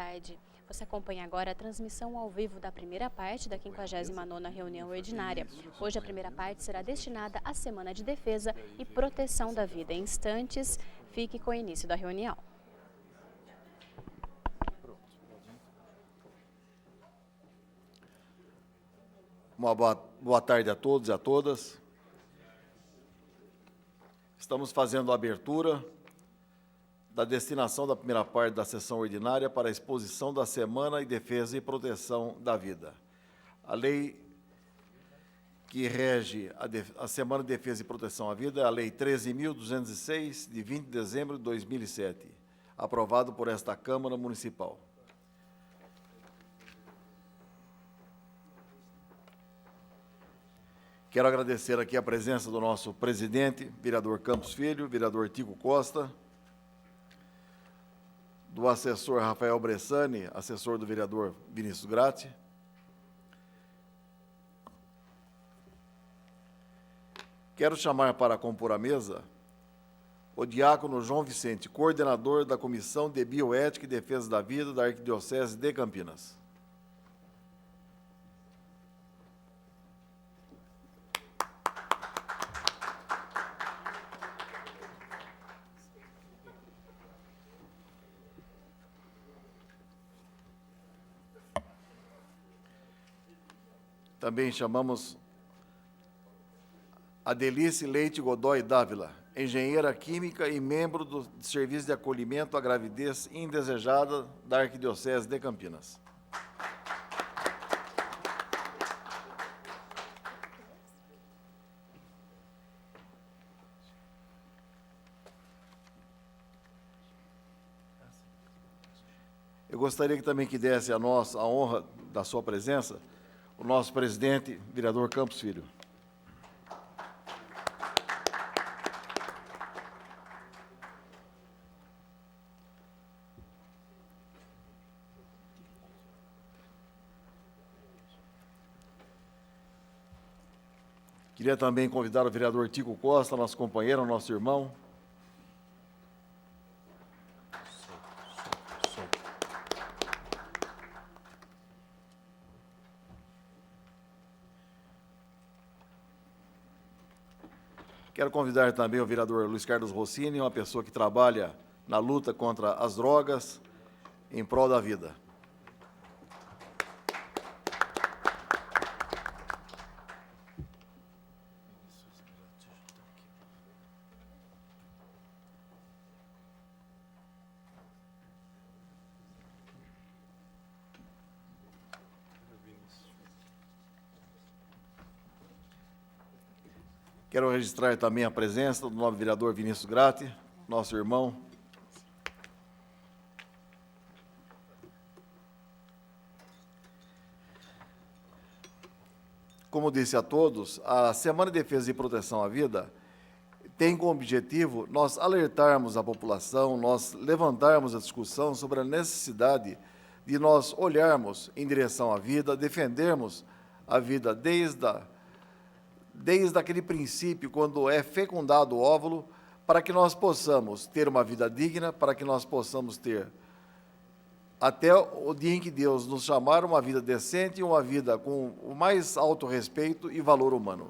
tarde. Você acompanha agora a transmissão ao vivo da primeira parte da 59ª reunião ordinária. Hoje a primeira parte será destinada à Semana de Defesa e Proteção da Vida. Em instantes, fique com o início da reunião. Uma boa tarde a todos e a todas. Estamos fazendo a abertura da destinação da primeira parte da sessão ordinária para a exposição da Semana de Defesa e Proteção da Vida. A lei que rege a Semana de Defesa e Proteção à Vida é a Lei 13.206, de 20 de dezembro de 2007, aprovado por esta Câmara Municipal. Quero agradecer aqui a presença do nosso presidente, vereador Campos Filho, vereador Tico Costa, do assessor Rafael Bressani, assessor do vereador Vinícius Gratti. Quero chamar para compor a mesa o diácono João Vicente, coordenador da Comissão de Bioética e Defesa da Vida da Arquidiocese de Campinas. Também chamamos Adelice Leite Godoy Dávila, engenheira química e membro do Serviço de Acolhimento à Gravidez Indesejada da Arquidiocese de Campinas. Eu gostaria que também que desse a nós a honra da sua presença o nosso presidente, vereador Campos Filho. Queria também convidar o vereador Tico Costa, nosso companheiro, nosso irmão. Quero convidar também o vereador Luiz Carlos Rossini, uma pessoa que trabalha na luta contra as drogas em prol da vida. Quero registrar também a presença do novo vereador Vinícius Gratti, nosso irmão. Como disse a todos, a Semana de Defesa e Proteção à Vida tem como objetivo nós alertarmos a população, nós levantarmos a discussão sobre a necessidade de nós olharmos em direção à vida, defendermos a vida desde aquele princípio, quando é fecundado o óvulo, para que nós possamos ter uma vida digna, para que nós possamos ter, até o dia em que Deus nos chamar, uma vida decente, uma vida com o mais alto respeito e valor humano.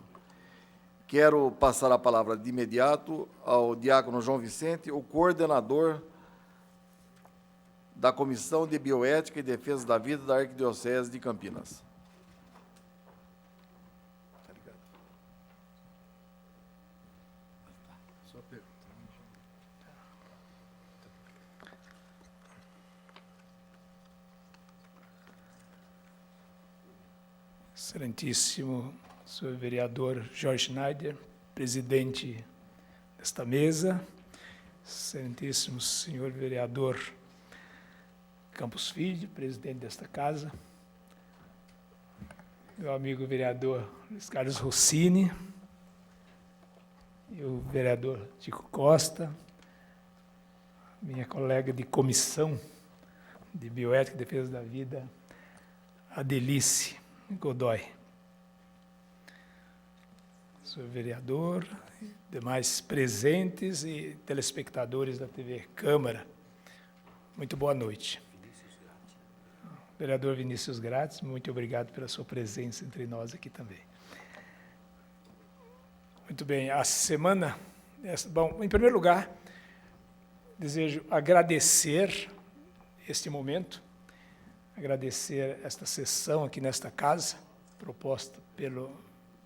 Quero passar a palavra de imediato ao diácono João Vicente, o coordenador da Comissão de Bioética e Defesa da Vida da Arquidiocese de Campinas. Excelentíssimo senhor vereador Jorge Schneider, presidente desta mesa, excelentíssimo senhor vereador Campos Filho, presidente desta casa, meu amigo vereador Luiz Carlos Rossini, e o vereador Tico Costa, minha colega de comissão de Bioética e Defesa da Vida, Adelice Godoy. Senhor vereador, demais presentes e telespectadores da TV Câmara, muito boa noite. Vereador Vinícius Gratz, muito obrigado pela sua presença entre nós aqui também. Muito bem, a semana... Bom, em primeiro lugar, desejo agradecer este momento, agradecer esta sessão aqui nesta casa, proposta pelo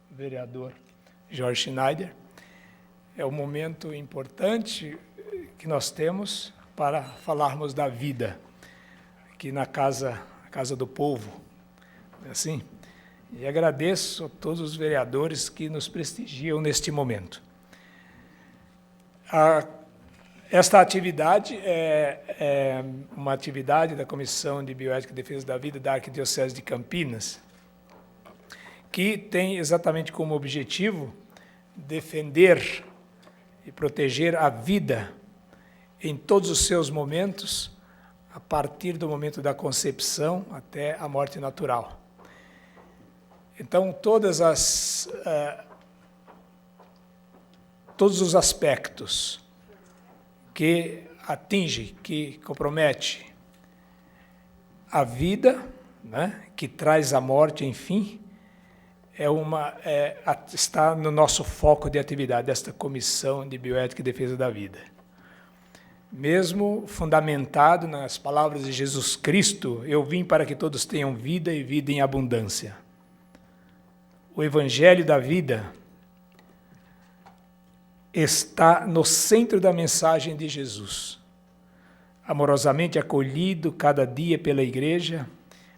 vereador Jorge Schneider. É um momento importante que nós temos para falarmos da vida, aqui na Casa do Povo, assim. E agradeço a todos os vereadores que nos prestigiam neste momento. Esta atividade é uma atividade da Comissão de Bioética e Defesa da Vida da Arquidiocese de Campinas, que tem exatamente como objetivo defender e proteger a vida em todos os seus momentos, a partir do momento da concepção até a morte natural. Então, todos os aspectos que atinge, que compromete a vida, né, que traz a morte, enfim, está no nosso foco de atividade desta Comissão de Bioética e Defesa da Vida. Mesmo fundamentado nas palavras de Jesus Cristo, eu vim para que todos tenham vida e vida em abundância. O Evangelho da vida está no centro da mensagem de Jesus. Amorosamente acolhido cada dia pela Igreja,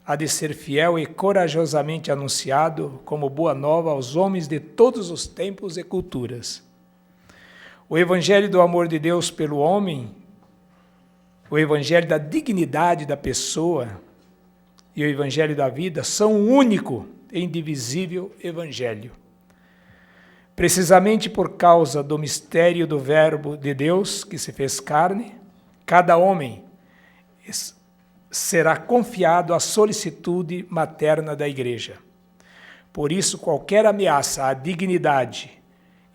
há de ser fiel e corajosamente anunciado como boa nova aos homens de todos os tempos e culturas. O Evangelho do amor de Deus pelo homem, o Evangelho da dignidade da pessoa e o Evangelho da vida são um único e indivisível Evangelho. Precisamente por causa do mistério do Verbo de Deus que se fez carne, cada homem será confiado à solicitude materna da Igreja. Por isso, qualquer ameaça à dignidade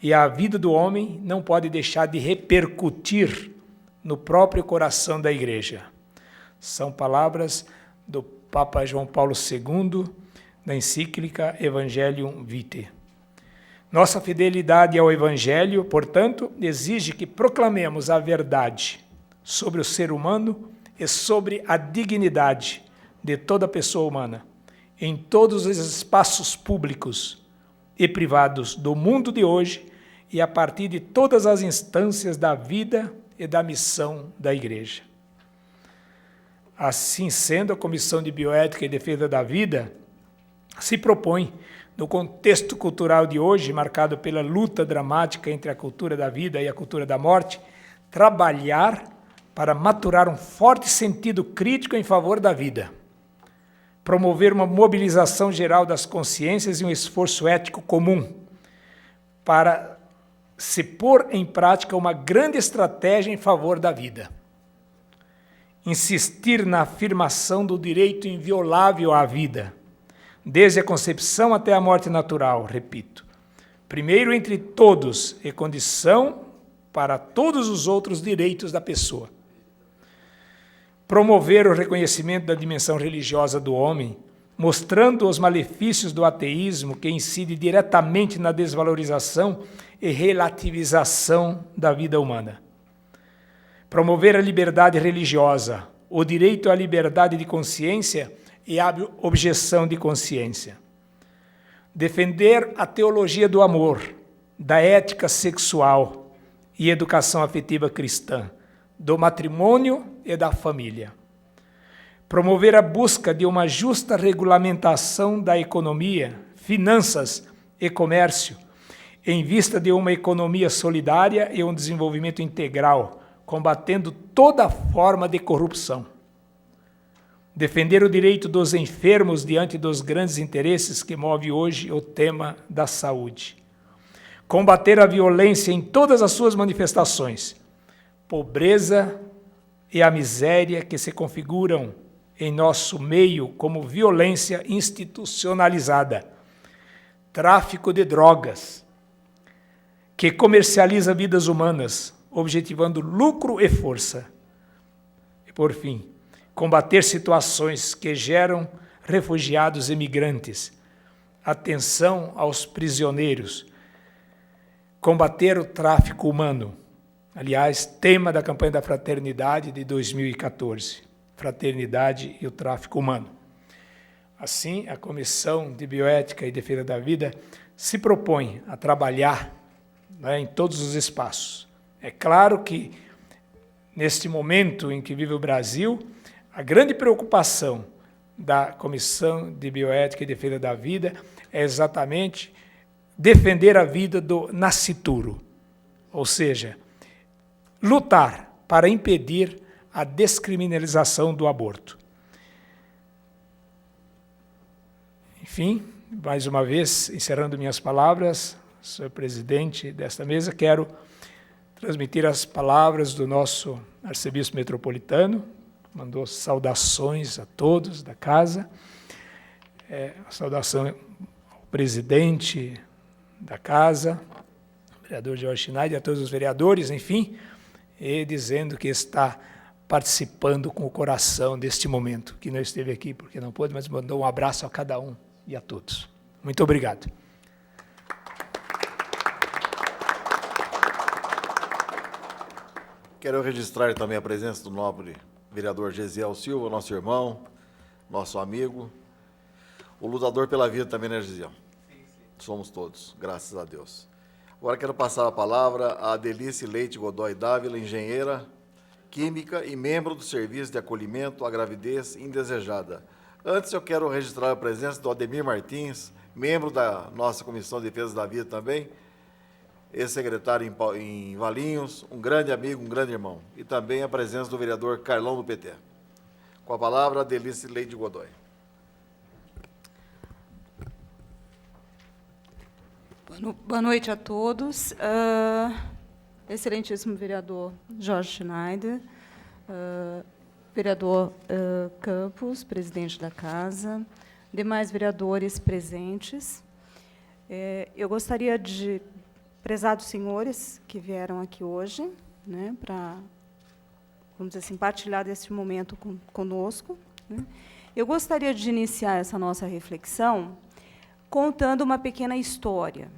e à vida do homem não pode deixar de repercutir no próprio coração da Igreja. São palavras do Papa João Paulo II, na encíclica Evangelium Vitae. Nossa fidelidade ao Evangelho, portanto, exige que proclamemos a verdade sobre o ser humano e sobre a dignidade de toda pessoa humana, em todos os espaços públicos e privados do mundo de hoje e a partir de todas as instâncias da vida e da missão da Igreja. Assim sendo, a Comissão de Bioética e Defesa da Vida se propõe, no contexto cultural de hoje, marcado pela luta dramática entre a cultura da vida e a cultura da morte, trabalhar para maturar um forte sentido crítico em favor da vida, promover uma mobilização geral das consciências e um esforço ético comum para se pôr em prática uma grande estratégia em favor da vida. Insistir na afirmação do direito inviolável à vida, desde a concepção até a morte natural, repito. Primeiro entre todos e condição para todos os outros direitos da pessoa. Promover o reconhecimento da dimensão religiosa do homem, mostrando os malefícios do ateísmo que incide diretamente na desvalorização e relativização da vida humana. Promover a liberdade religiosa, o direito à liberdade de consciência e a objeção de consciência. Defender a teologia do amor, da ética sexual e educação afetiva cristã, do matrimônio e da família. Promover a busca de uma justa regulamentação da economia, finanças e comércio, em vista de uma economia solidária e um desenvolvimento integral, combatendo toda forma de corrupção. Defender o direito dos enfermos diante dos grandes interesses que move hoje o tema da saúde. Combater a violência em todas as suas manifestações, pobreza e a miséria que se configuram em nosso meio como violência institucionalizada, tráfico de drogas, que comercializa vidas humanas, objetivando lucro e força. E, por fim, combater situações que geram refugiados e migrantes, atenção aos prisioneiros, combater o tráfico humano. Aliás, tema da campanha da Fraternidade de 2014, Fraternidade e o Tráfico Humano. Assim, a Comissão de Bioética e Defesa da Vida se propõe a trabalhar, né, em todos os espaços. É claro que, neste momento em que vive o Brasil, a grande preocupação da Comissão de Bioética e Defesa da Vida é exatamente defender a vida do nascituro, ou seja, lutar para impedir a descriminalização do aborto. Enfim, mais uma vez, encerrando minhas palavras, senhor presidente desta mesa, quero transmitir as palavras do nosso arcebispo metropolitano, que mandou saudações a todos da casa, a saudação ao presidente da casa, o vereador Jorge Schneider, a todos os vereadores, enfim, e dizendo que está participando com o coração deste momento, que não esteve aqui porque não pôde, mas mandou um abraço a cada um e a todos. Muito obrigado. Quero registrar também a presença do nobre vereador Gesiel Silva, nosso irmão, nosso amigo, o lutador pela vida também, né, Gesiel? Somos todos, graças a Deus. Agora quero passar a palavra a Adelice Leite Godoy Dávila, engenheira química e membro do Serviço de Acolhimento à Gravidez Indesejada. Antes, eu quero registrar a presença do Ademir Martins, membro da nossa Comissão de Defesa da Vida também, ex-secretário em Valinhos, um grande amigo, um grande irmão. E também a presença do vereador Carlão do PT. Com a palavra, Adelice Leite Godoy. Boa noite a todos. Excelentíssimo vereador Jorge Schneider, vereador Campos, presidente da casa, demais vereadores presentes. Eu gostaria de, prezados senhores que vieram aqui hoje, né, para, vamos dizer assim, partilhar desse momento conosco, né, eu gostaria de iniciar essa nossa reflexão contando uma pequena história.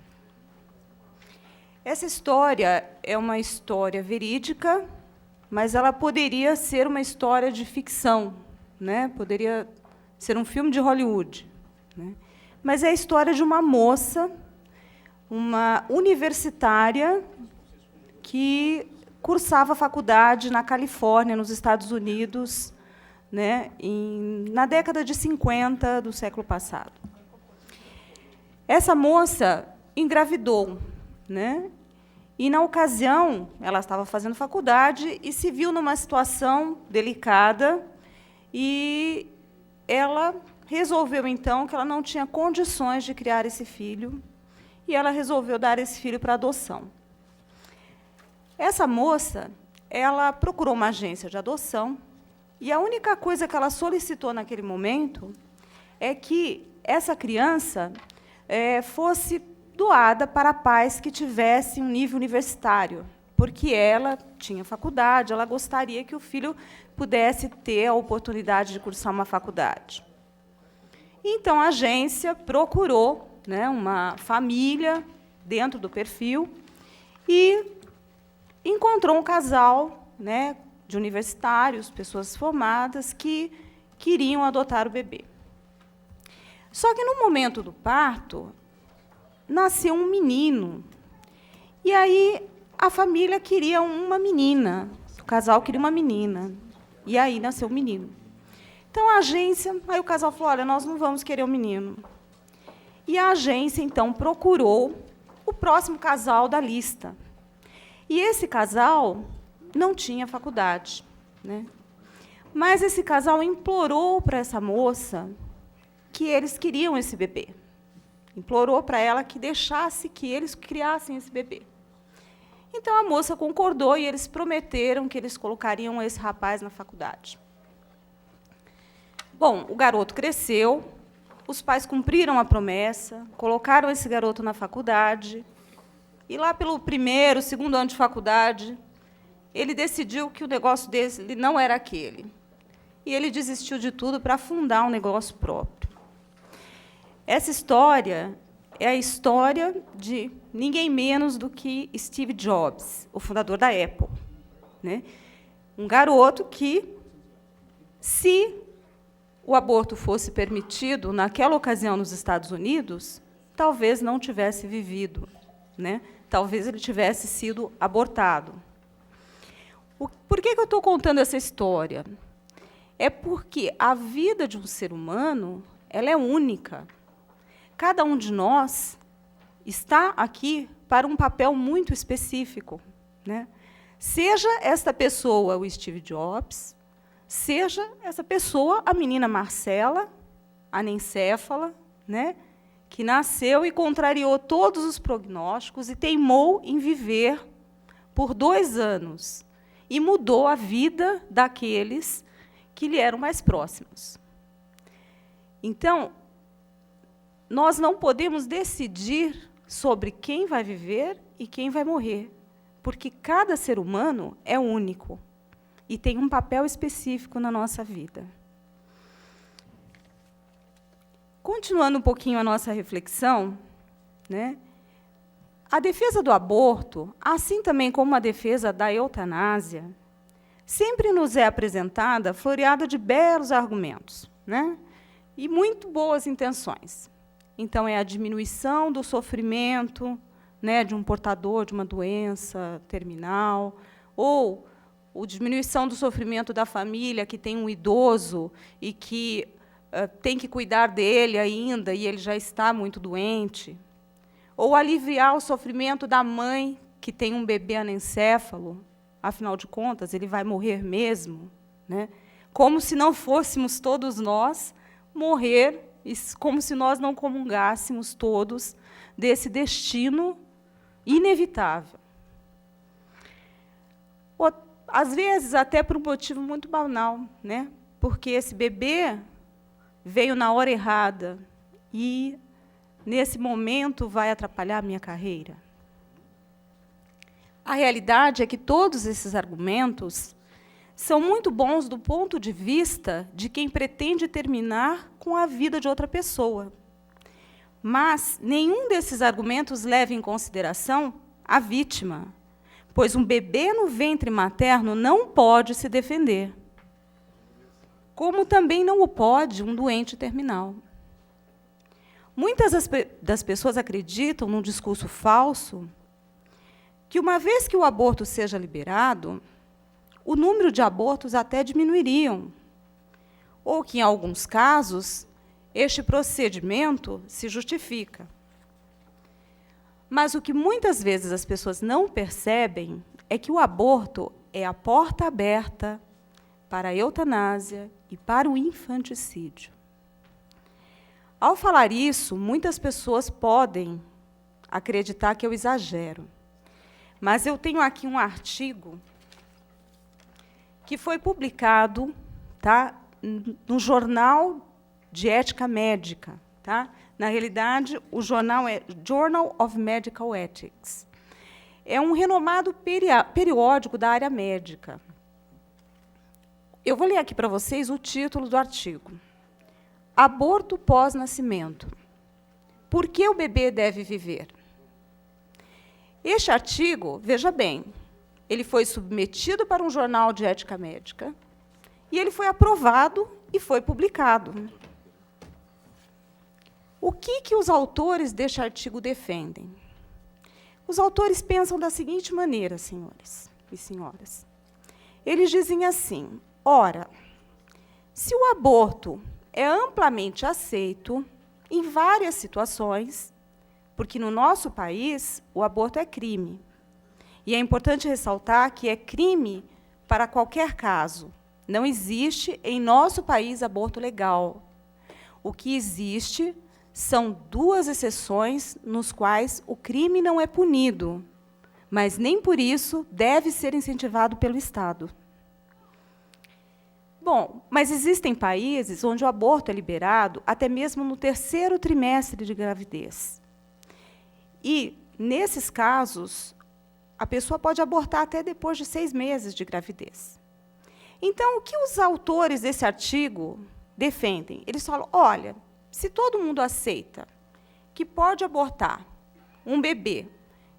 Essa história é uma história verídica, mas ela poderia ser uma história de ficção, né? Poderia ser um filme de Hollywood, né? Mas é a história de uma moça, uma universitária, que cursava faculdade na Califórnia, nos Estados Unidos, né? Na década de 50 do século passado. Essa moça engravidou, né? E, na ocasião, ela estava fazendo faculdade e se viu numa situação delicada e ela resolveu, então, que ela não tinha condições de criar esse filho e ela resolveu dar esse filho para adoção. Essa moça, ela procurou uma agência de adoção e a única coisa que ela solicitou naquele momento é que essa criança fosse doada para pais que tivessem um nível universitário, porque ela tinha faculdade, ela gostaria que o filho pudesse ter a oportunidade de cursar uma faculdade. Então, a agência procurou, né, uma família dentro do perfil e encontrou um casal, né, de universitários, pessoas formadas, que queriam adotar o bebê. Só que, no momento do parto, nasceu um menino. E aí a família queria uma menina, o casal queria uma menina. E aí nasceu o menino. Então, a agência, aí o casal falou, olha, nós não vamos querer o menino. E a agência, então, procurou o próximo casal da lista. E esse casal não tinha faculdade, né? Mas esse casal implorou para essa moça que eles queriam esse bebê. Implorou para ela que deixasse que eles criassem esse bebê. Então, a moça concordou e eles prometeram que eles colocariam esse rapaz na faculdade. Bom, o garoto cresceu, os pais cumpriram a promessa, colocaram esse garoto na faculdade, e lá pelo primeiro, segundo ano de faculdade, ele decidiu que o negócio dele não era aquele. e ele desistiu de tudo para fundar um negócio próprio. Essa história é a história de ninguém menos do que Steve Jobs, o fundador da Apple, né? Um garoto que, se o aborto fosse permitido naquela ocasião nos Estados Unidos, talvez não tivesse vivido, né? Talvez ele tivesse sido abortado. Por que eu estou contando essa história? É porque a vida de um ser humano, ela é única. Cada um de nós está aqui para um papel muito específico, né? Seja esta pessoa o Steve Jobs, seja essa pessoa a menina Marcela, anencéfala, né? Que nasceu e contrariou todos os prognósticos e teimou em viver por 2 anos e mudou a vida daqueles que lhe eram mais próximos. Então, nós não podemos decidir sobre quem vai viver e quem vai morrer, porque cada ser humano é único e tem um papel específico na nossa vida. Continuando um pouquinho a nossa reflexão, né, a defesa do aborto, assim também como a defesa da eutanásia, sempre nos é apresentada floreada de belos argumentos, né, e muito boas intenções. Então, é a diminuição do sofrimento, né, de um portador de uma doença terminal, ou a diminuição do sofrimento da família que tem um idoso e que tem que cuidar dele ainda e ele já está muito doente, ou aliviar o sofrimento da mãe que tem um bebê anencéfalo, afinal de contas, ele vai morrer mesmo, né? Como se não fôssemos todos nós morrer, como se nós não comungássemos todos desse destino inevitável. Às vezes, até por um motivo muito banal, né? Porque esse bebê veio na hora errada e, nesse momento, vai atrapalhar a minha carreira. A realidade é que todos esses argumentos são muito bons do ponto de vista de quem pretende terminar com a vida de outra pessoa. Mas nenhum desses argumentos leva em consideração a vítima, pois um bebê no ventre materno não pode se defender, como também não o pode um doente terminal. Muitas das pessoas acreditam, num discurso falso, que, uma vez que o aborto seja liberado, o número de abortos até diminuiriam, ou que, em alguns casos, este procedimento se justifica. Mas o que muitas vezes as pessoas não percebem é que o aborto é a porta aberta para a eutanásia e para o infanticídio. Ao falar isso, muitas pessoas podem acreditar que eu exagero, mas eu tenho aqui um artigo que foi publicado, tá, no Jornal de Ética Médica. Tá? Na realidade, o jornal é Journal of Medical Ethics. É um renomado periódico da área médica. Eu vou ler aqui para vocês o título do artigo. Aborto pós-nascimento. Por que o bebê deve viver? Este artigo, veja bem, ele foi submetido para um jornal de ética médica e ele foi aprovado e foi publicado. O que os autores deste artigo defendem? Os autores pensam da seguinte maneira, senhores e senhoras. Eles dizem assim: ora, se o aborto é amplamente aceito em várias situações, porque no nosso país o aborto é crime, e é importante ressaltar que é crime para qualquer caso. Não existe em nosso país aborto legal. O que existe são 2 exceções nos quais o crime não é punido, mas nem por isso deve ser incentivado pelo Estado. Bom, mas existem países onde o aborto é liberado até mesmo no 3º trimestre de gravidez. E, nesses casos, a pessoa pode abortar até depois de 6 meses de gravidez. Então, o que os autores desse artigo defendem? Eles falam, olha, se todo mundo aceita que pode abortar um bebê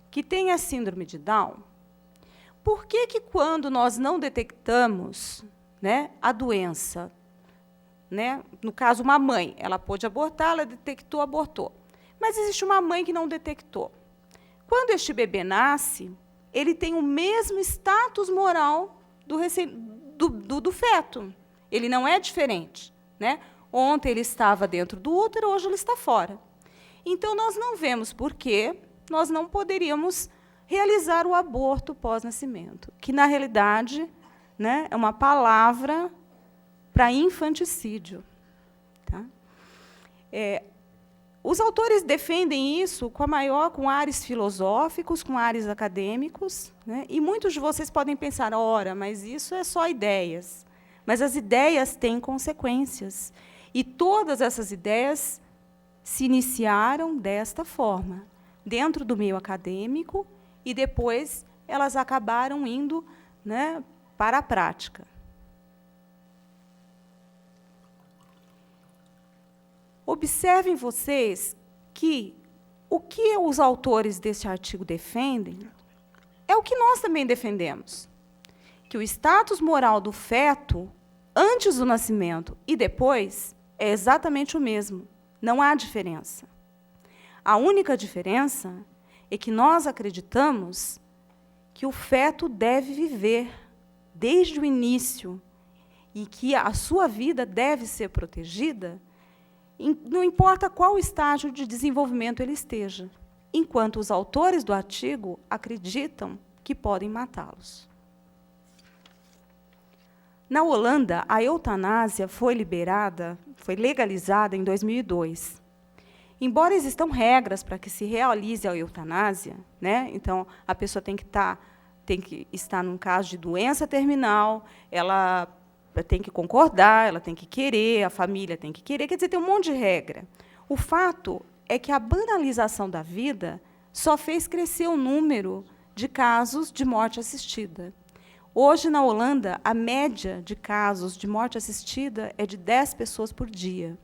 que tenha síndrome de Down, por que, quando nós não detectamos, né, a doença, né, no caso, uma mãe, ela pôde abortar, ela detectou, abortou. Mas existe uma mãe que não detectou. Quando este bebê nasce, ele tem o mesmo status moral do feto. Ele não é diferente, né? Ontem ele estava dentro do útero, hoje ele está fora. Então, nós não vemos por que nós não poderíamos realizar o aborto pós-nascimento, que, na realidade, né, é uma palavra para infanticídio. Tá? Os autores defendem isso com ares filosóficos, com ares acadêmicos, né? E muitos de vocês podem pensar, ora, mas isso é só ideias. Mas as ideias têm consequências. E todas essas ideias se iniciaram desta forma, dentro do meio acadêmico, e depois elas acabaram indo, né, para a prática. Observem vocês que o que os autores deste artigo defendem é o que nós também defendemos, que o status moral do feto, antes do nascimento e depois, é exatamente o mesmo. Não há diferença. A única diferença é que nós acreditamos que o feto deve viver desde o início e que a sua vida deve ser protegida, não importa qual estágio de desenvolvimento ele esteja, enquanto os autores do artigo acreditam que podem matá-los. Na Holanda, a eutanásia foi legalizada em 2002. Embora existam regras para que se realize a eutanásia, né? Então, a pessoa tem que estar num caso de doença terminal, ela tem que concordar, ela tem que querer, a família tem que querer, quer dizer, tem um monte de regra. O fato é que a banalização da vida só fez crescer o número de casos de morte assistida. Hoje, na Holanda, a média de casos de morte assistida é de 10 pessoas por dia.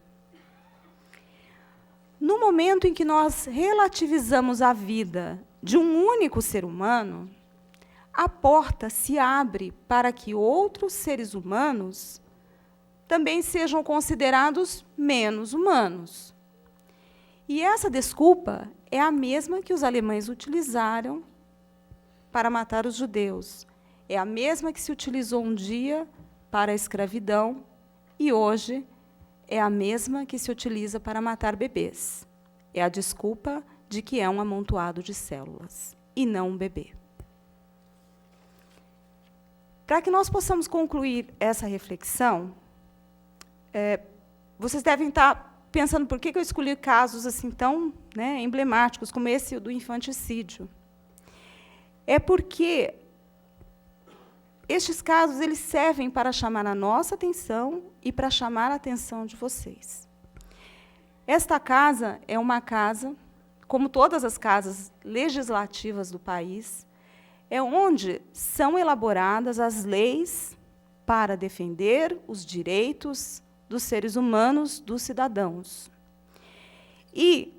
No momento em que nós relativizamos a vida de um único ser humano, a porta se abre para que outros seres humanos também sejam considerados menos humanos. E essa desculpa é a mesma que os alemães utilizaram para matar os judeus. É a mesma que se utilizou um dia para a escravidão e hoje é a mesma que se utiliza para matar bebês. É a desculpa de que é um amontoado de células e não um bebê. Para que nós possamos concluir essa reflexão, vocês devem estar pensando por que eu escolhi casos assim tão, né, emblemáticos como esse do infanticídio. É porque estes casos eles servem para chamar a nossa atenção e para chamar a atenção de vocês. Esta casa é uma casa, como todas as casas legislativas do país, é onde são elaboradas as leis para defender os direitos dos seres humanos, dos cidadãos. E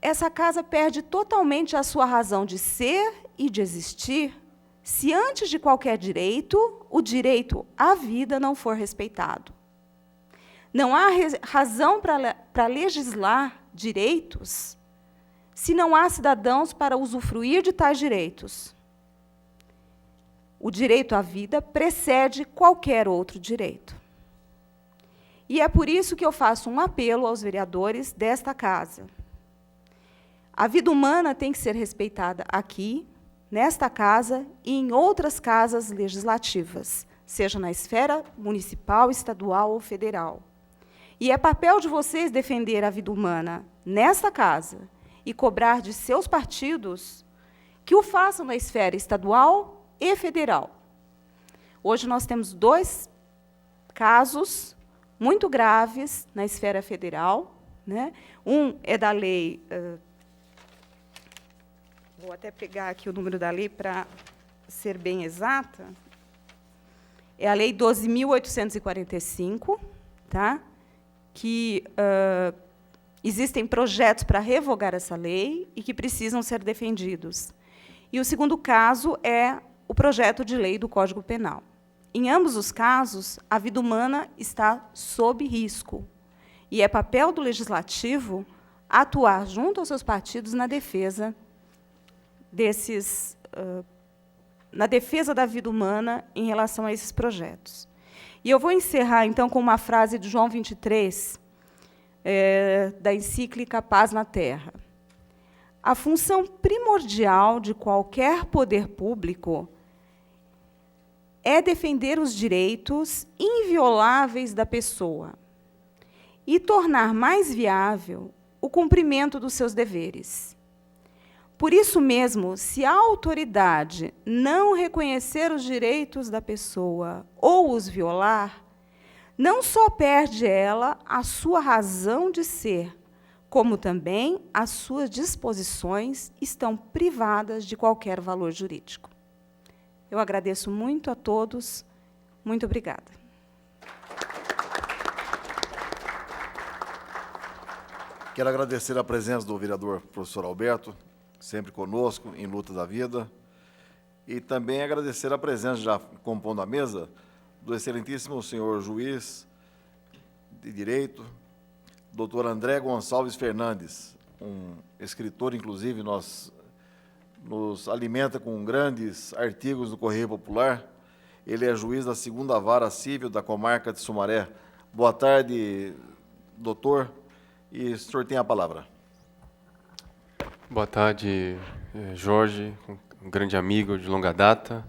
essa casa perde totalmente a sua razão de ser e de existir se, antes de qualquer direito, o direito à vida não for respeitado. Não há razão para legislar direitos se não há cidadãos para usufruir de tais direitos. O direito à vida precede qualquer outro direito. E é por isso que eu faço um apelo aos vereadores desta casa. A vida humana tem que ser respeitada aqui, nesta casa e em outras casas legislativas, seja na esfera municipal, estadual ou federal. E é papel de vocês defender a vida humana nesta casa e cobrar de seus partidos que o façam na esfera estadual e federal. Hoje nós temos 2 casos muito graves na esfera federal, né? Um é da lei, vou até pegar aqui o número da lei para ser bem exata, é a Lei 12.845, tá? Que existem projetos para revogar essa lei e que precisam ser defendidos. E o segundo caso é o projeto de lei do Código Penal. Em ambos os casos, a vida humana está sob risco. E é papel do Legislativo atuar junto aos seus partidos na defesa na defesa da vida humana em relação a esses projetos. E eu vou encerrar, então, com uma frase de João 23, da encíclica Paz na Terra. A função primordial de qualquer poder público é defender os direitos invioláveis da pessoa e tornar mais viável o cumprimento dos seus deveres. Por isso mesmo, se a autoridade não reconhecer os direitos da pessoa ou os violar, não só perde ela a sua razão de ser, como também as suas disposições estão privadas de qualquer valor jurídico. Eu agradeço muito a todos. Muito obrigada. Quero agradecer a presença do vereador professor Alberto, sempre conosco, em luta da vida, e também agradecer a presença, já compondo a mesa, do excelentíssimo senhor juiz de Direito, doutor André Gonçalves Fernandes, um escritor, inclusive, nos alimenta com grandes artigos do Correio Popular. Ele é juiz da 2ª Vara Civil da comarca de Sumaré. Boa tarde, doutor, e o senhor tem a palavra. Boa tarde, Jorge, um grande amigo de longa data,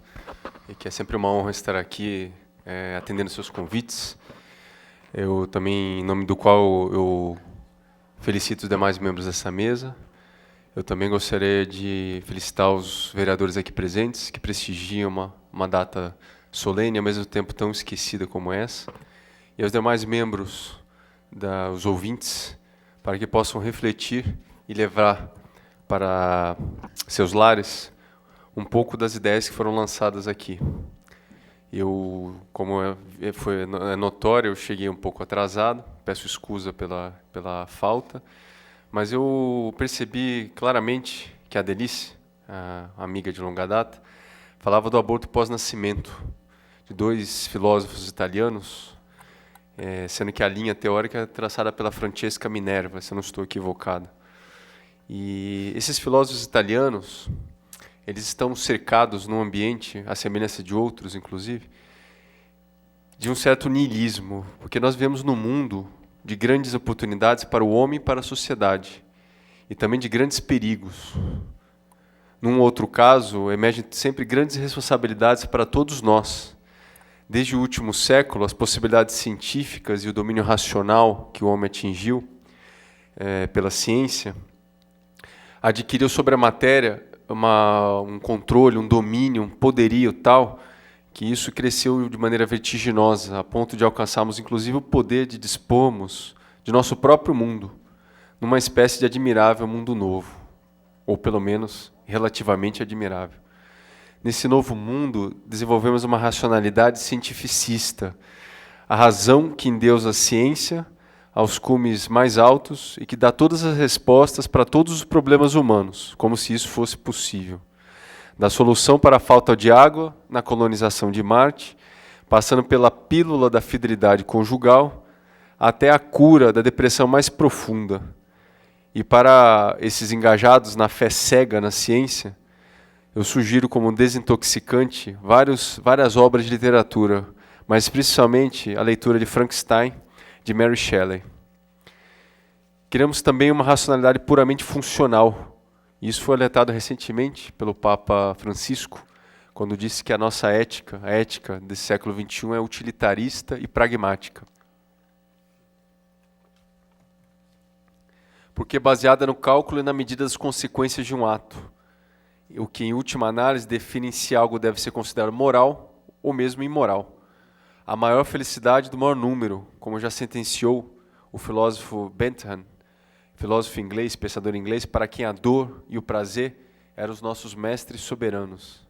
e que é sempre uma honra estar aqui atendendo seus convites. Eu também, em nome do qual eu felicito os demais membros dessa mesa. Eu também gostaria de felicitar os vereadores aqui presentes, que prestigiam uma data solene, ao mesmo tempo tão esquecida como essa, e aos demais membros, os ouvintes, para que possam refletir e levar para seus lares um pouco das ideias que foram lançadas aqui. Eu, como foi notório, eu cheguei um pouco atrasado, peço escusa pela falta, mas eu percebi claramente que a Delice, a amiga de longa data, falava do aborto pós-nascimento, de 2 filósofos italianos, sendo que a linha teórica é traçada pela Francesca Minerva, se eu não estou equivocado. E esses filósofos italianos, eles estão cercados num ambiente, à semelhança de outros, inclusive, de um certo niilismo, porque nós vivemos num mundo de grandes oportunidades para o homem e para a sociedade, e também de grandes perigos. Num outro caso, emergem sempre grandes responsabilidades para todos nós. Desde o último século, as possibilidades científicas e o domínio racional que o homem atingiu pela ciência, adquiriu sobre a matéria um controle, um domínio, um poderio tal, que isso cresceu de maneira vertiginosa, a ponto de alcançarmos, inclusive, o poder de dispormos de nosso próprio mundo, numa espécie de admirável mundo novo, ou pelo menos relativamente admirável. Nesse novo mundo, desenvolvemos uma racionalidade cientificista, a razão que endeusa a ciência aos cumes mais altos e que dá todas as respostas para todos os problemas humanos, como se isso fosse possível. Da solução para a falta de água na colonização de Marte, passando pela pílula da fidelidade conjugal, até a cura da depressão mais profunda. E para esses engajados na fé cega na ciência, eu sugiro como desintoxicante várias obras de literatura, mas principalmente a leitura de Frankenstein, de Mary Shelley. Queremos também uma racionalidade puramente funcional. Isso foi alertado recentemente pelo Papa Francisco, quando disse que a nossa ética, a ética desse século XXI, é utilitarista e pragmática. Porque é baseada no cálculo e na medida das consequências de um ato, o que, em última análise, define se algo deve ser considerado moral ou mesmo imoral. A maior felicidade do maior número, como já sentenciou o filósofo Bentham, filósofo inglês, pensador inglês, para quem a dor e o prazer eram os nossos mestres soberanos.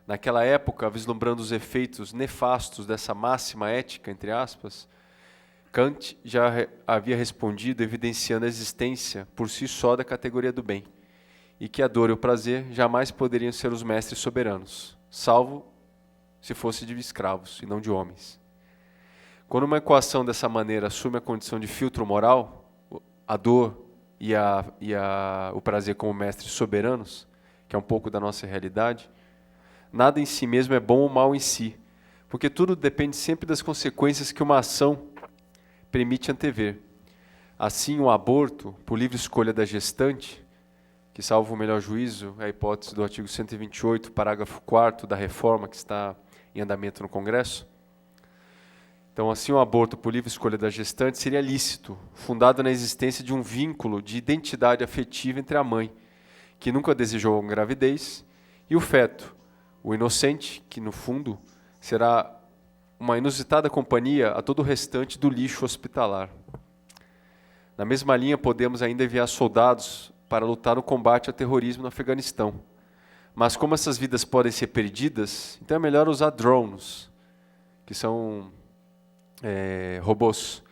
Naquela época, vislumbrando os efeitos nefastos dessa máxima ética, entre aspas, Kant já havia respondido evidenciando a existência por si só da categoria do bem, e que a dor e o prazer jamais poderiam ser os mestres soberanos, salvo se fosse de escravos e não de homens. Quando uma equação dessa maneira assume a condição de filtro moral, a dor e o prazer como mestres soberanos, que é um pouco da nossa realidade, nada em si mesmo é bom ou mal em si, porque tudo depende sempre das consequências que uma ação permite antever. Assim, o aborto, por livre escolha da gestante, que, salvo o melhor juízo, é a hipótese do artigo 128, parágrafo 4º da reforma que está em andamento no Congresso. Então, assim, o aborto por livre escolha da gestante seria lícito, fundado na existência de um vínculo de identidade afetiva entre a mãe, que nunca desejou uma gravidez, e o feto, o inocente, que, no fundo, será uma inusitada companhia a todo o restante do lixo hospitalar. Na mesma linha, podemos ainda enviar soldados para lutar no combate ao terrorismo no Afeganistão. Mas como essas vidas podem ser perdidas, então é melhor usar drones, que são robôs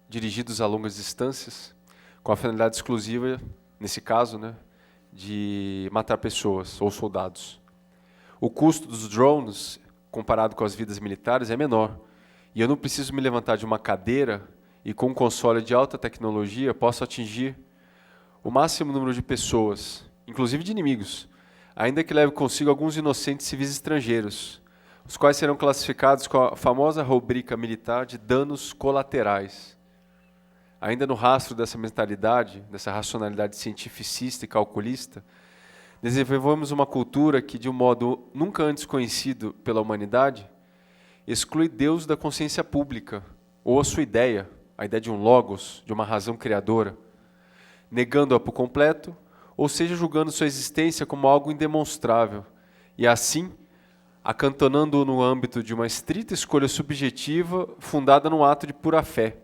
dirigidos a longas distâncias, com a finalidade exclusiva, nesse caso, né, de matar pessoas ou soldados. O custo dos drones, comparado com as vidas militares, é menor. E eu não preciso me levantar de uma cadeira e com um console de alta tecnologia posso atingir o máximo número de pessoas, inclusive de inimigos, ainda que leve consigo alguns inocentes civis estrangeiros, os quais serão classificados com a famosa rubrica militar de danos colaterais. Ainda no rastro dessa mentalidade, dessa racionalidade cientificista e calculista, desenvolvemos uma cultura que, de um modo nunca antes conhecido pela humanidade, exclui Deus da consciência pública, ou a sua ideia, a ideia de um logos, de uma razão criadora, negando-a por completo, ou seja, julgando sua existência como algo indemonstrável, e assim, acantonando-o no âmbito de uma estrita escolha subjetiva fundada num ato de pura fé,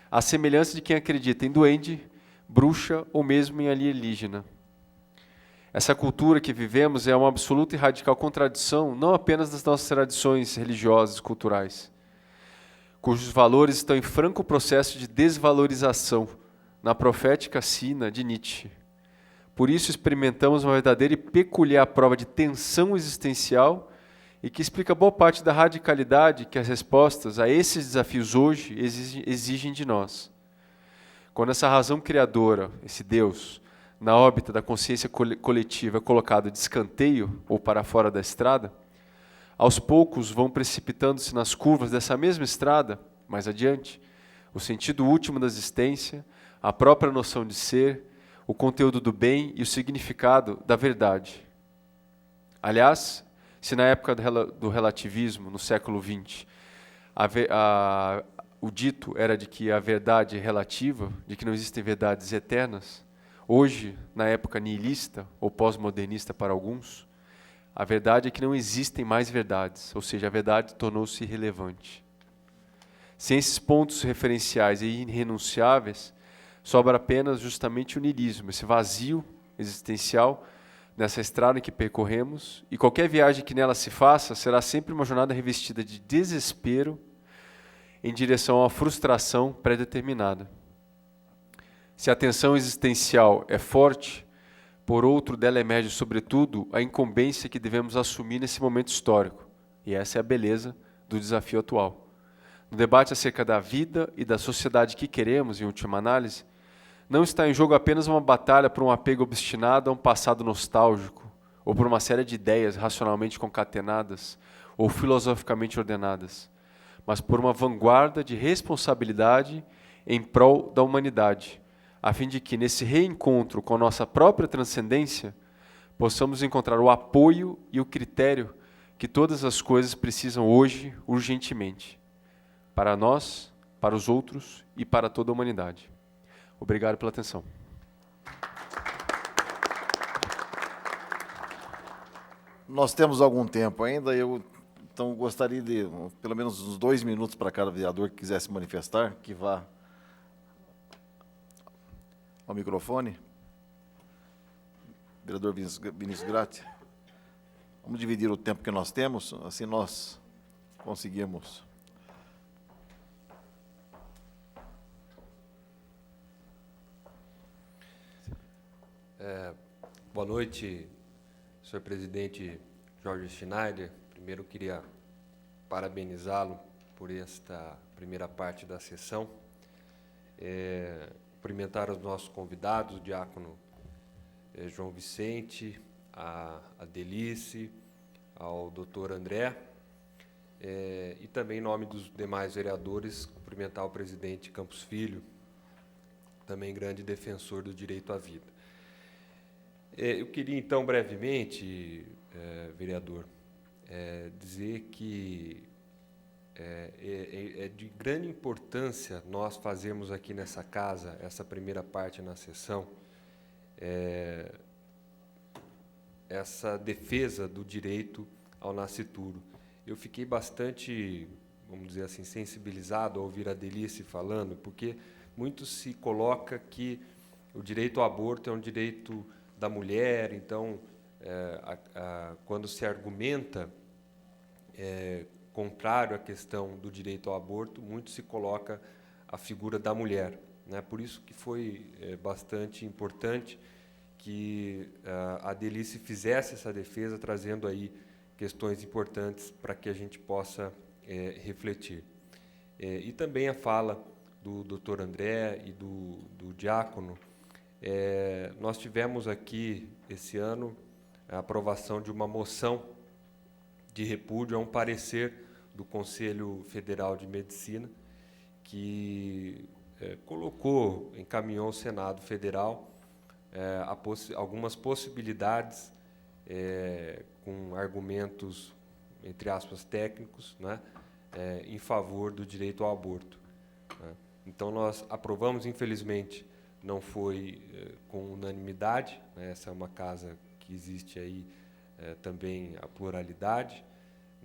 à semelhança de quem acredita em duende, bruxa ou mesmo em alienígena. Essa cultura que vivemos é uma absoluta e radical contradição não apenas das nossas tradições religiosas e culturais, cujos valores estão em franco processo de desvalorização na profética sina de Nietzsche. Por isso experimentamos uma verdadeira e peculiar prova de tensão existencial e que explica boa parte da radicalidade que as respostas a esses desafios hoje exigem de nós. Quando essa razão criadora, esse Deus, na órbita da consciência coletiva é colocado de escanteio ou para fora da estrada, aos poucos vão precipitando-se nas curvas dessa mesma estrada, mais adiante, o sentido último da existência, a própria noção de ser, o conteúdo do bem e o significado da verdade. Aliás, se na época do relativismo, no século XX, o dito era de que a verdade é relativa, de que não existem verdades eternas, hoje, na época nihilista ou pós-modernista para alguns, a verdade é que não existem mais verdades, ou seja, a verdade tornou-se irrelevante. Sem esses pontos referenciais e irrenunciáveis, sobra apenas justamente o niilismo, esse vazio existencial nessa estrada que percorremos, e qualquer viagem que nela se faça será sempre uma jornada revestida de desespero em direção a uma frustração pré-determinada. Se a tensão existencial é forte, por outro dela emerge, sobretudo, a incumbência que devemos assumir nesse momento histórico. E essa é a beleza do desafio atual. No debate acerca da vida e da sociedade que queremos, em última análise, não está em jogo apenas uma batalha por um apego obstinado a um passado nostálgico, ou por uma série de ideias racionalmente concatenadas ou filosoficamente ordenadas, mas por uma vanguarda de responsabilidade em prol da humanidade, a fim de que, nesse reencontro com a nossa própria transcendência, possamos encontrar o apoio e o critério que todas as coisas precisam hoje, urgentemente, para nós, para os outros e para toda a humanidade. Obrigado pela atenção. Nós temos algum tempo ainda, então gostaria de, pelo menos uns 2 minutos para cada vereador que quisesse manifestar, que vá ao microfone. Vereador Vinícius Gratti. Vamos dividir o tempo que nós temos, assim nós conseguimos. Boa noite, senhor presidente Jorge Schneider. Primeiro, queria parabenizá-lo por esta primeira parte da sessão. Cumprimentar os nossos convidados, o diácono João Vicente, a Delice, ao doutor André, e também, em nome dos demais vereadores, cumprimentar o presidente Campos Filho, também grande defensor do direito à vida. Eu queria, então, brevemente, vereador, dizer que é de grande importância nós fazermos aqui nessa casa, essa primeira parte na sessão, essa defesa do direito ao nascituro. Eu fiquei bastante, vamos dizer assim, sensibilizado ao ouvir a Delice falando, porque muito se coloca que o direito ao aborto é um direito da mulher, então, quando se argumenta contrário à questão do direito ao aborto, muito se coloca a figura da mulher, né? Por isso que foi bastante importante que a Delice fizesse essa defesa, trazendo aí questões importantes para que a gente possa refletir. E também a fala do doutor André e do diácono. Nós tivemos aqui, esse ano, a aprovação de uma moção de repúdio a um parecer do Conselho Federal de Medicina, que encaminhou ao Senado Federal algumas possibilidades, com argumentos, entre aspas, técnicos, né, em favor do direito ao aborto, né. Então, nós aprovamos, infelizmente, não foi com unanimidade, né? Essa é uma casa que existe aí também a pluralidade,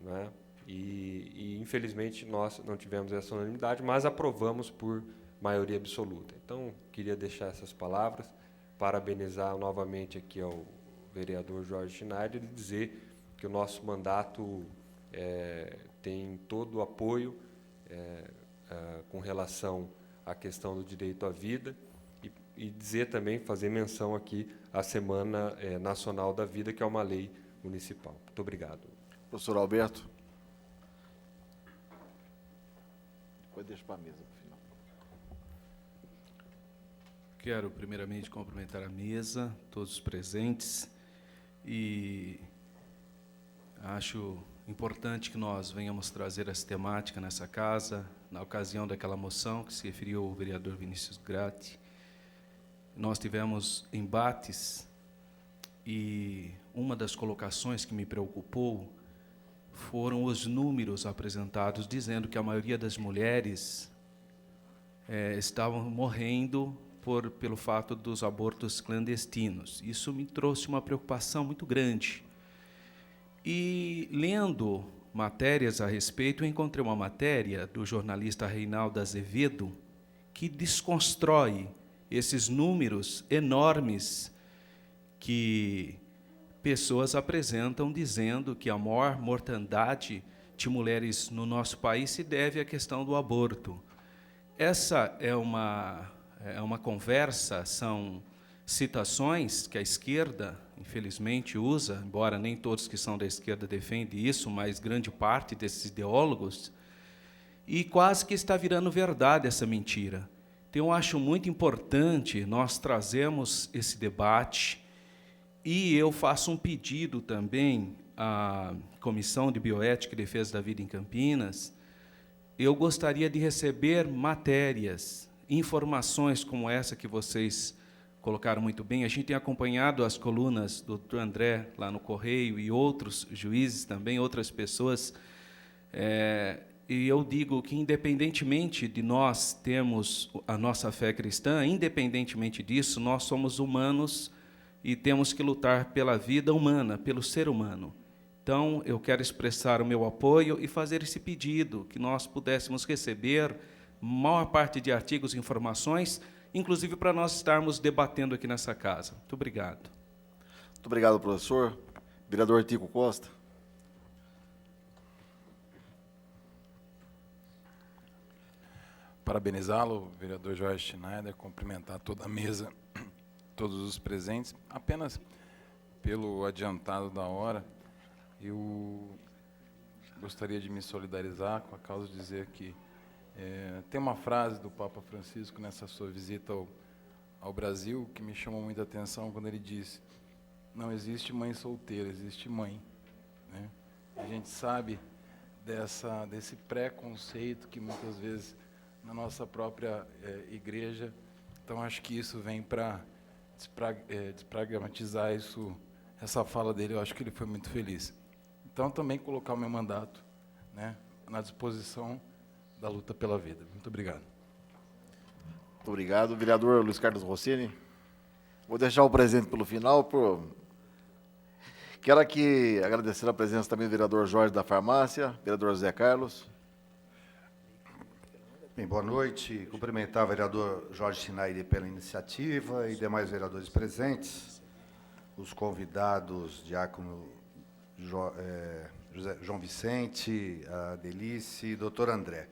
né? E, infelizmente, nós não tivemos essa unanimidade, mas aprovamos por maioria absoluta. Então, queria deixar essas palavras, parabenizar novamente aqui ao vereador Jorge Schneider e dizer que o nosso mandato tem todo o apoio com relação à questão do direito à vida, e dizer também, fazer menção aqui à Semana Nacional da Vida, que é uma lei municipal. Muito obrigado. Professor Alberto. Depois deixa para a mesa, no final. Quero, primeiramente, cumprimentar a mesa, todos os presentes, e acho importante que nós venhamos trazer essa temática nessa casa, na ocasião daquela moção que se referiu ao vereador Vinícius Gratti. Nós tivemos embates e uma das colocações que me preocupou foram os números apresentados, dizendo que a maioria das mulheres estavam morrendo pelo fato dos abortos clandestinos. Isso me trouxe uma preocupação muito grande. E, lendo matérias a respeito, eu encontrei uma matéria do jornalista Reinaldo Azevedo que desconstrói esses números enormes que pessoas apresentam, dizendo que a maior mortandade de mulheres no nosso país se deve à questão do aborto. Essa é uma conversa, são citações que a esquerda, infelizmente, usa, embora nem todos que são da esquerda defendem isso, mas grande parte desses ideólogos, e quase que está virando verdade essa mentira. Então, eu acho muito importante nós trazermos esse debate, e eu faço um pedido também à Comissão de Bioética e Defesa da Vida em Campinas. Eu gostaria de receber matérias, informações como essa que vocês colocaram muito bem. A gente tem acompanhado as colunas do Dr. André lá no Correio e outros juízes também, outras pessoas. E eu digo que, independentemente de nós termos a nossa fé cristã, independentemente disso, nós somos humanos e temos que lutar pela vida humana, pelo ser humano. Então, eu quero expressar o meu apoio e fazer esse pedido, que nós pudéssemos receber maior parte de artigos e informações, inclusive para nós estarmos debatendo aqui nessa casa. Muito obrigado. Muito obrigado, professor. Vereador Tico Costa. Parabenizá-lo, vereador Jorge Schneider, cumprimentar toda a mesa, todos os presentes. Apenas pelo adiantado da hora, eu gostaria de me solidarizar com a causa de dizer que tem uma frase do Papa Francisco nessa sua visita ao Brasil que me chamou muita atenção quando ele disse: não existe mãe solteira, existe mãe. Né? A gente sabe desse preconceito que muitas vezes na nossa própria igreja, então acho que isso vem para despragmatizar isso, essa fala dele. Eu acho que ele foi muito feliz. Então também colocar o meu mandato, né, na disposição da luta pela vida. Muito obrigado. Muito obrigado. Vereador Luiz Carlos Rossini. Vou deixar o presente pelo final. Quero aqui agradecer a presença também do vereador Jorge da Farmácia, vereador Zé Carlos. Bem, boa noite. Cumprimentar o vereador Jorge Schneider pela iniciativa e demais vereadores presentes, os convidados, diácono João Vicente, a Delice e doutor André.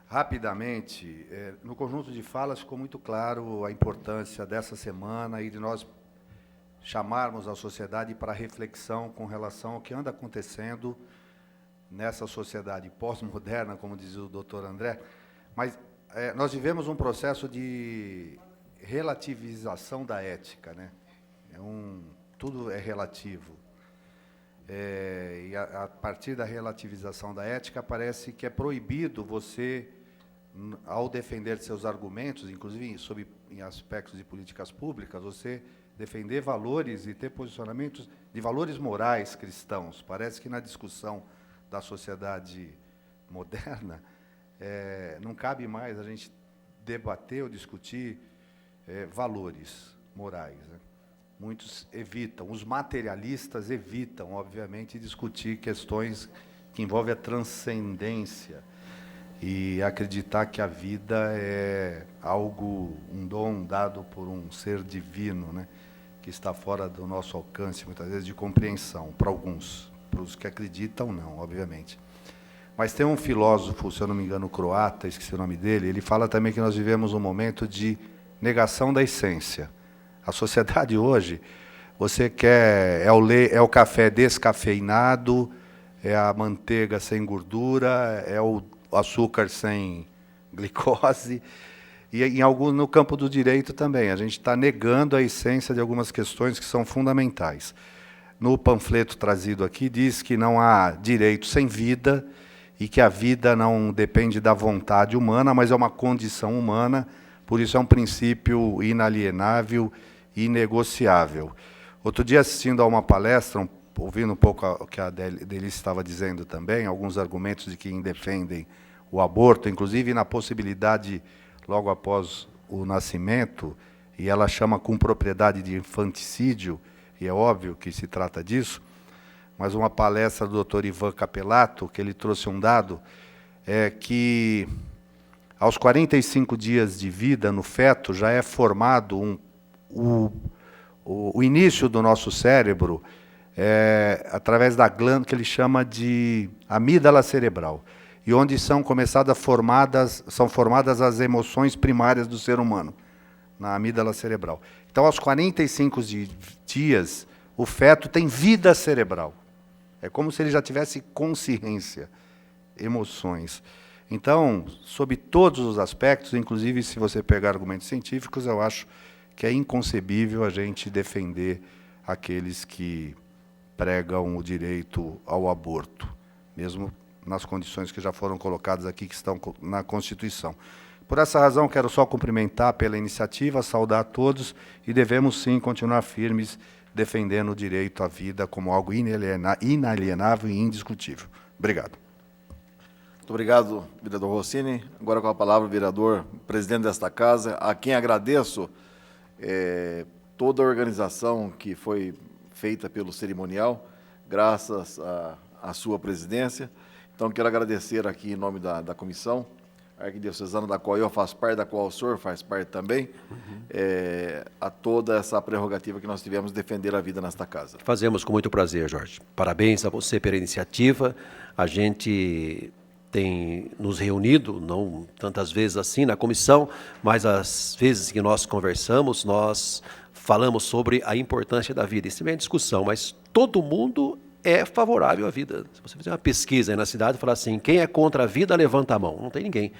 Rapidamente, no conjunto de falas ficou muito claro a importância dessa semana e de nós chamarmos a sociedade para reflexão com relação ao que anda acontecendo nessa sociedade pós-moderna, como dizia o doutor André. Mas nós vivemos um processo de relativização da ética, né? Tudo é relativo. E a partir da relativização da ética, parece que é proibido você, ao defender seus argumentos, inclusive em aspectos de políticas públicas, você defender valores e ter posicionamentos de valores morais cristãos. Parece que na discussão da sociedade moderna, não cabe mais a gente debater ou discutir valores morais, né? Muitos evitam, os materialistas evitam, obviamente, discutir questões que envolvem a transcendência e acreditar que a vida é algo, um dom dado por um ser divino, né, que está fora do nosso alcance, muitas vezes, de compreensão, para alguns, para os que acreditam, não, obviamente. Mas tem um filósofo, se eu não me engano, croata, esqueci o nome dele, ele fala também que nós vivemos um momento de negação da essência. A sociedade hoje, você quer, é o café descafeinado, é a manteiga sem gordura, é o açúcar sem glicose, e no campo do direito também, a gente está negando a essência de algumas questões que são fundamentais. No panfleto trazido aqui, diz que não há direito sem vida, e que a vida não depende da vontade humana, mas é uma condição humana, por isso é um princípio inalienável e inegociável. Outro dia, assistindo a uma palestra, ouvindo um pouco o que a Delice estava dizendo também, alguns argumentos de quem defendem o aborto, inclusive na possibilidade, logo após o nascimento, e ela chama com propriedade de infanticídio, e é óbvio que se trata disso, mas uma palestra do Dr. Ivan Capelato, que ele trouxe um dado, que aos 45 dias de vida no feto já é formado o início do nosso cérebro através da glândula que ele chama de amígdala cerebral, e onde são formadas as emoções primárias do ser humano, na amígdala cerebral. Então, aos 45 dias, o feto tem vida cerebral. É como se ele já tivesse consciência, emoções. Então, sob todos os aspectos, inclusive se você pegar argumentos científicos, eu acho que é inconcebível a gente defender aqueles que pregam o direito ao aborto, mesmo nas condições que já foram colocadas aqui, que estão na Constituição. Por essa razão, quero só cumprimentar pela iniciativa, saudar a todos, e devemos, sim, continuar firmes, defendendo o direito à vida como algo inalienável e indiscutível. Obrigado. Muito obrigado, vereador Rossini. Agora com a palavra o vereador, presidente desta casa, a quem agradeço toda a organização que foi feita pelo cerimonial, graças à sua presidência. Então, quero agradecer aqui em nome da comissão arquidiocesana, da qual eu faço parte, da qual o senhor faz parte também, a toda essa prerrogativa que nós tivemos de defender a vida nesta casa. Fazemos com muito prazer, Jorge. Parabéns a você pela iniciativa. A gente tem nos reunido, não tantas vezes assim na comissão, mas as vezes que nós conversamos, nós falamos sobre a importância da vida. Isso também é discussão, mas todo mundo é favorável à vida. Se você fizer uma pesquisa aí na cidade e falar assim, quem é contra a vida, levanta a mão. Não tem ninguém.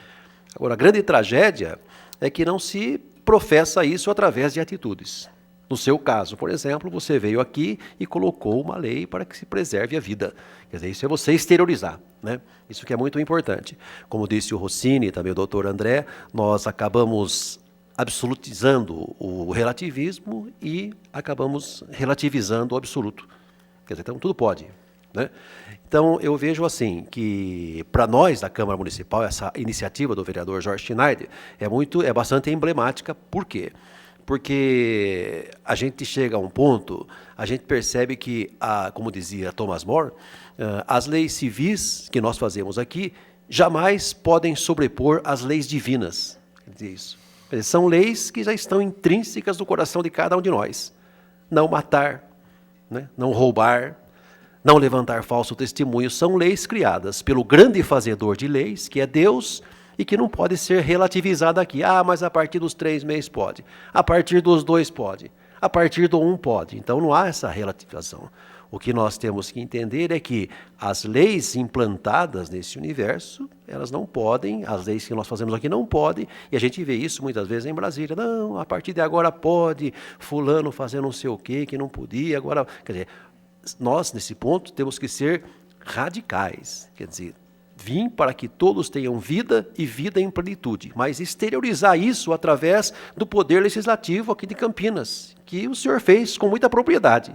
Agora, a grande tragédia é que não se professa isso através de atitudes. No seu caso, por exemplo, você veio aqui e colocou uma lei para que se preserve a vida. Quer dizer, isso é você exteriorizar, né? Isso que é muito importante. Como disse o Rossini e também o doutor André, nós acabamos absolutizando o relativismo e acabamos relativizando o absoluto. Quer dizer, então tudo pode, né? Então, eu vejo assim, que para nós da Câmara Municipal, essa iniciativa do vereador Jorge Schneider é bastante emblemática. Por quê? Porque a gente chega a um ponto, a gente percebe que, como dizia Thomas More, as leis civis que nós fazemos aqui jamais podem sobrepor as leis divinas. Quer dizer isso. Quer dizer, são leis que já estão intrínsecas no coração de cada um de nós. Não matar, né? Não roubar, não levantar falso testemunho, são leis criadas pelo grande fazedor de leis, que é Deus, e que não pode ser relativizada aqui. Mas a partir dos 3 meses pode, a partir dos 2 pode, a partir do 1 pode. Então não há essa relativização. O que nós temos que entender é que as leis implantadas nesse universo, elas não podem, as leis que nós fazemos aqui não podem, e a gente vê isso muitas vezes em Brasília. Não, a partir de agora pode, fulano fazer não sei o quê, que não podia, agora... Quer dizer, nós, nesse ponto, temos que ser radicais, quer dizer, vim para que todos tenham vida e vida em plenitude, mas exteriorizar isso através do poder legislativo aqui de Campinas, que o senhor fez com muita propriedade.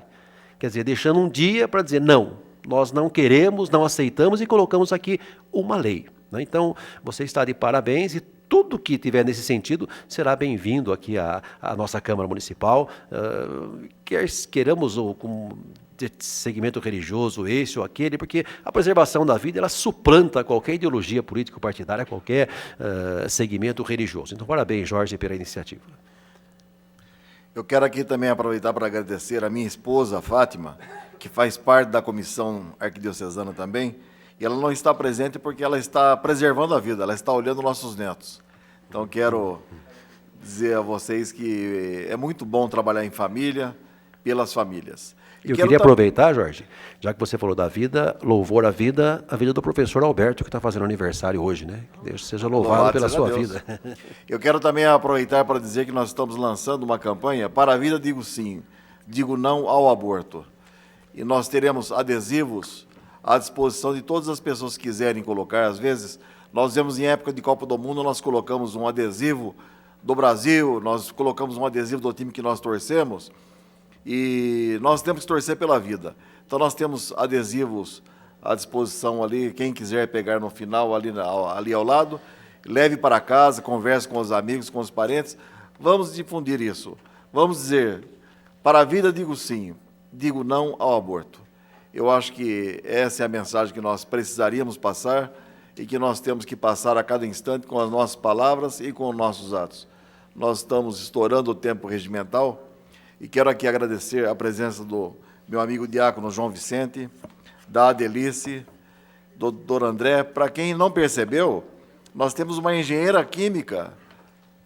Quer dizer, deixando um dia para dizer, não, nós não queremos, não aceitamos e colocamos aqui uma lei, né? Então, você está de parabéns e tudo que tiver nesse sentido será bem-vindo aqui à nossa Câmara Municipal, queiramos ou com de segmento religioso, esse ou aquele, porque a preservação da vida, ela suplanta qualquer ideologia político-partidária, qualquer segmento religioso. Então, parabéns, Jorge, pela iniciativa. Eu quero aqui também aproveitar para agradecer a minha esposa, Fátima, que faz parte da comissão arquidiocesana também, e ela não está presente porque ela está preservando a vida, ela está olhando nossos netos. Então, quero dizer a vocês que é muito bom trabalhar em família, pelas famílias. Eu queria aproveitar, Jorge, já que você falou da vida, louvor à vida, a vida do professor Alberto, que está fazendo aniversário hoje, né? Que Deus seja louvado pela sua vida. Eu quero também aproveitar para dizer que nós estamos lançando uma campanha para a vida, digo sim, digo não ao aborto. E nós teremos adesivos à disposição de todas as pessoas que quiserem colocar. Às vezes, nós vemos em época de Copa do Mundo, nós colocamos um adesivo do Brasil, nós colocamos um adesivo do time que nós torcemos, e nós temos que torcer pela vida. Então, nós temos adesivos à disposição ali, quem quiser pegar no final, ali ao lado, leve para casa, converse com os amigos, com os parentes, vamos difundir isso. Vamos dizer, para a vida digo sim, digo não ao aborto. Eu acho que essa é a mensagem que nós precisaríamos passar e que nós temos que passar a cada instante com as nossas palavras e com os nossos atos. Nós estamos estourando o tempo regimental, e quero aqui agradecer a presença do meu amigo diácono João Vicente, da Adelice, do doutor André. Para quem não percebeu, nós temos uma engenheira química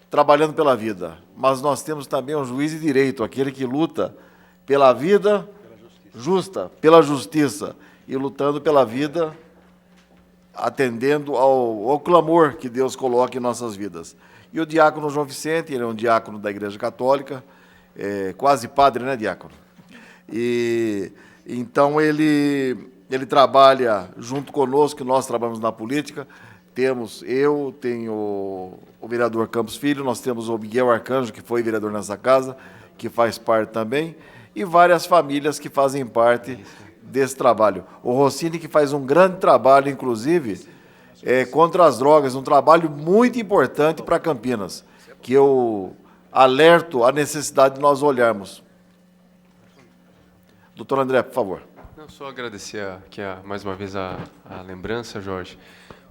trabalhando pela vida, mas nós temos também um juiz de direito, aquele que luta pela vida justa, pela justiça, e lutando pela vida, atendendo ao clamor que Deus coloca em nossas vidas. E o diácono João Vicente, ele é um diácono da Igreja Católica, quase padre, né, diácono? E então ele trabalha junto conosco, nós trabalhamos na política. Tenho o vereador Campos Filho, nós temos o Miguel Arcanjo, que foi vereador nessa casa, que faz parte também, e várias famílias que fazem parte desse trabalho. O Rossini, que faz um grande trabalho, inclusive, contra as drogas, um trabalho muito importante para Campinas, que eu alerto a necessidade de nós olharmos. Doutor André, por favor. Não, só agradecer aqui mais uma vez a lembrança, Jorge,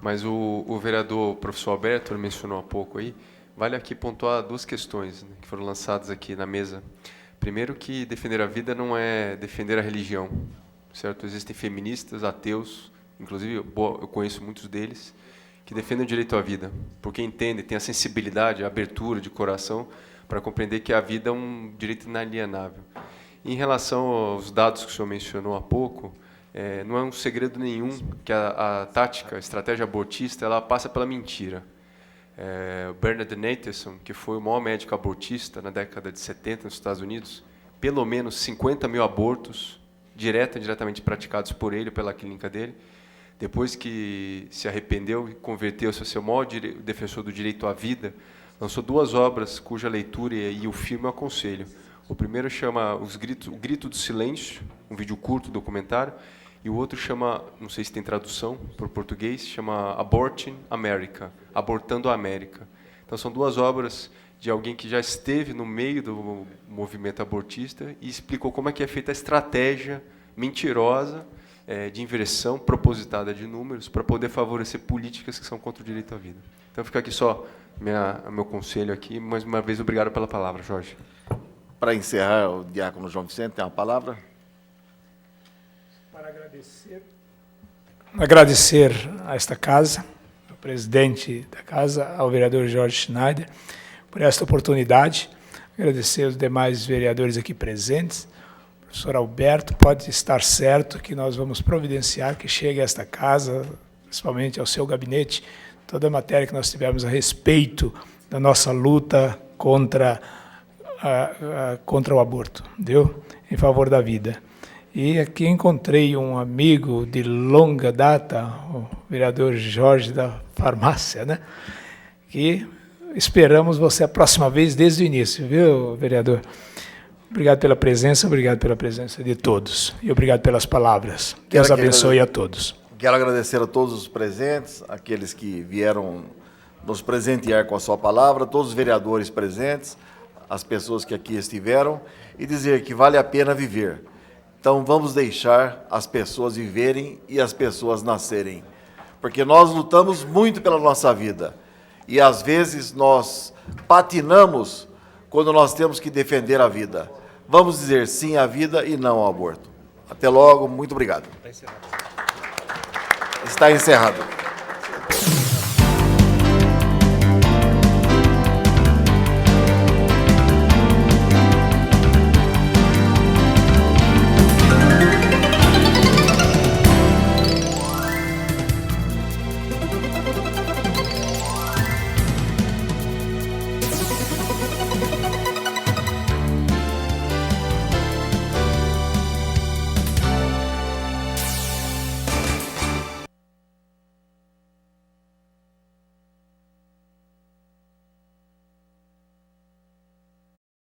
mas o vereador, o professor Alberto, ele mencionou há pouco aí, vale aqui pontuar duas questões, né, que foram lançadas aqui na mesa. Primeiro, que defender a vida não é defender a religião, certo? Existem feministas, ateus, inclusive eu conheço muitos deles, que defendem o direito à vida, porque entendem, têm a sensibilidade, a abertura de coração para compreender que a vida é um direito inalienável. Em relação aos dados que o senhor mencionou há pouco, não é um segredo nenhum que a tática, a estratégia abortista, ela passa pela mentira. O Bernard Nathanson, que foi o maior médico abortista na década de 70 nos Estados Unidos, pelo menos 50 mil abortos, direto e indiretamente praticados por ele, pela clínica dele, depois que se arrependeu e converteu-se a ser o maior defensor do direito à vida, lançou 2 obras cuja leitura e o filme eu aconselho. O primeiro chama O Grito do Silêncio, um vídeo curto, documentário, e o outro chama, não sei se tem tradução para o português, chama Aborting America, Abortando a América. Então são 2 obras de alguém que já esteve no meio do movimento abortista e explicou como é que é feita a estratégia mentirosa de inversão propositada de números para poder favorecer políticas que são contra o direito à vida. Então fica aqui só meu conselho aqui. Mais uma vez, obrigado pela palavra, Jorge. Para encerrar, o diácono João Vicente tem uma palavra. Para agradecer a esta casa, ao presidente da casa, ao vereador Jorge Schneider, por esta oportunidade. Agradecer aos demais vereadores aqui presentes. O professor Alberto, pode estar certo que nós vamos providenciar que chegue a esta casa, principalmente ao seu gabinete, toda a matéria que nós tivermos a respeito da nossa luta contra o aborto, viu? Em favor da vida. E aqui encontrei um amigo de longa data, o vereador Jorge da farmácia, né? Que esperamos você a próxima vez desde o início, viu, vereador? Obrigado pela presença de todos. E obrigado pelas palavras. Deus abençoe a todos. Quero agradecer a todos os presentes, aqueles que vieram nos presentear com a sua palavra, todos os vereadores presentes, as pessoas que aqui estiveram, e dizer que vale a pena viver. Então, vamos deixar as pessoas viverem e as pessoas nascerem. Porque nós lutamos muito pela nossa vida. E, às vezes, nós patinamos quando nós temos que defender a vida. Vamos dizer sim à vida e não ao aborto. Até logo, muito obrigado. Está encerrado.